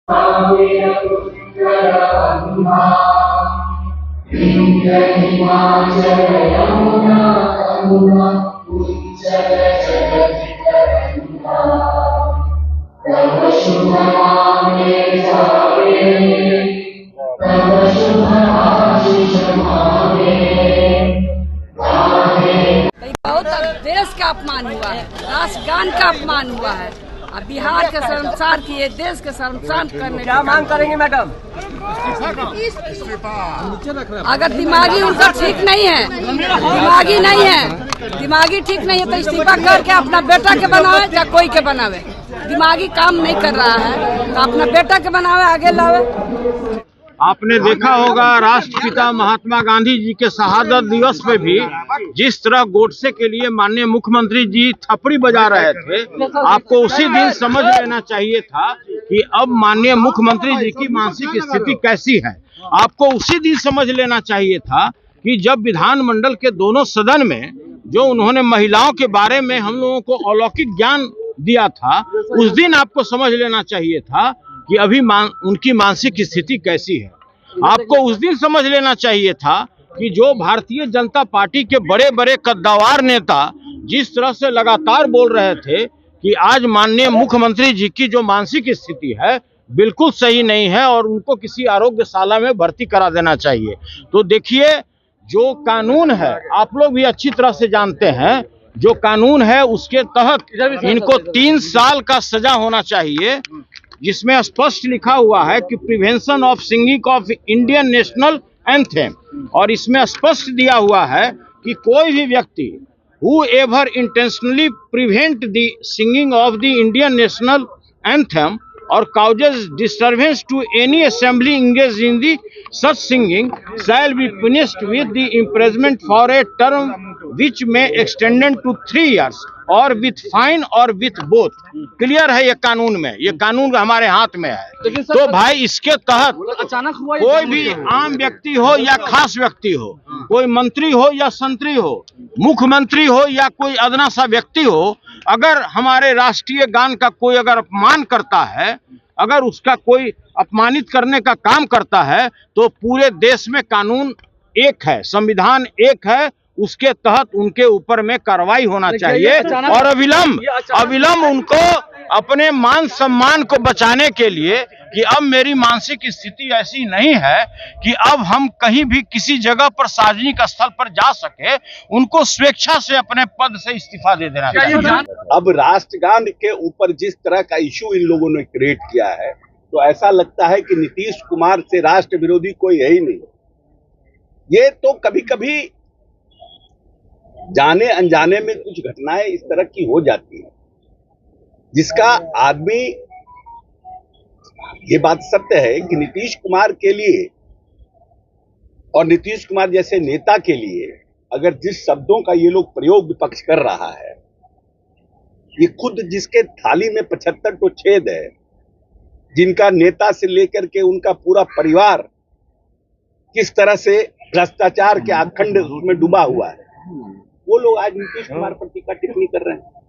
बहुत देश का अपमान हुआ है, राष्ट्रगान का अपमान हुआ है। अब बिहार के शर्मसार किए, देश के शर्मसार करने क्या मांग करेंगे मैडम? अगर दिमागी उनका ठीक नहीं है, दिमागी ठीक नहीं है तो इस्तीफा करके अपना बेटा के बनावे या कोई के बनावे। दिमागी काम नहीं कर रहा है तो अपना बेटा के बनावे, आगे लावे। आपने देखा होगा राष्ट्रपिता महात्मा गांधी जी के शहादत दिवस पे भी जिस तरह गोडसे के लिए माननीय मुख्यमंत्री जी थपड़ी बजा रहे थे, आपको उसी दिन समझ लेना चाहिए था कि अब माननीय मुख्यमंत्री जी की मानसिक स्थिति कैसी है। आपको उसी दिन समझ लेना चाहिए था कि जब विधानमंडल के दोनों सदन में जो उन्होंने महिलाओं के बारे में हम लोगों को अलौकिक ज्ञान दिया था, उस दिन आपको समझ लेना चाहिए था कि अभी उनकी मानसिक स्थिति कैसी है। आपको उस दिन समझ लेना चाहिए था कि जो भारतीय जनता पार्टी के बड़े बड़े कद्दावर नेता जिस तरह से लगातार बोल रहे थे कि आज माननीय मुख्यमंत्री जी की जो मानसिक स्थिति है बिल्कुल सही नहीं है और उनको किसी आरोग्यशाला में भर्ती करा देना चाहिए। तो देखिए, जो कानून है आप लोग भी अच्छी तरह से जानते हैं, जो कानून है उसके तहत इनको 3 साल का सजा होना चाहिए, जिसमें स्पष्ट लिखा हुआ है कि prevention of singing of Indian national anthem, और इसमें स्पष्ट दिया हुआ है कि कोई भी व्यक्ति who ever intentionally prevent the singing of the Indian national anthem और causes disturbance to any assembly engaged in the such singing shall be punished with the imprisonment for a term which may extend to 3 years और with fine और with both। Clear है ये कानून में, ये कानून हमारे हाथ में है। तो भाई इसके तहत अचानक हुआ, कोई भी आम व्यक्ति हो या खास व्यक्ति हो, कोई मंत्री हो या संतरी हो, मुख्यमंत्री हो या कोई अदना सा व्यक्ति हो, अगर हमारे राष्ट्रीय गान का कोई अगर अपमान करता है, अगर उसका कोई अपमानित करने का काम करता है, तो पूरे देश में कानून एक है, संविधान एक है, उसके तहत उनके ऊपर में कार्रवाई होना चाहिए और अविलंब उनको अपने मान सम्मान को बचाने के लिए कि अब मेरी मानसिक स्थिति ऐसी नहीं है कि अब हम कहीं भी किसी जगह पर सार्वजनिक स्थल पर जा सके, उनको स्वेच्छा से अपने पद से इस्तीफा दे देना चाहिए। अब राष्ट्रगान के ऊपर जिस तरह का इशू इन लोगों ने क्रिएट किया है, तो ऐसा लगता है कि नीतीश कुमार से राष्ट्र विरोधी कोई है ही नहीं। ये तो कभी कभी जाने अनजाने में कुछ घटनाएं इस तरह की हो जाती है, जिसका आदमी, ये बात सत्य है कि नीतीश कुमार के लिए और नीतीश कुमार जैसे नेता के लिए अगर जिस शब्दों का ये लोग प्रयोग विपक्ष कर रहा है, ये खुद जिसके थाली में 75 तो छेद है, जिनका नेता से लेकर के उनका पूरा परिवार किस तरह से भ्रष्टाचार के आखंड उसमें डूबा हुआ है, वो लोग आज नीतीश कुमार पर टीका टिप्पणी कर रहे हैं।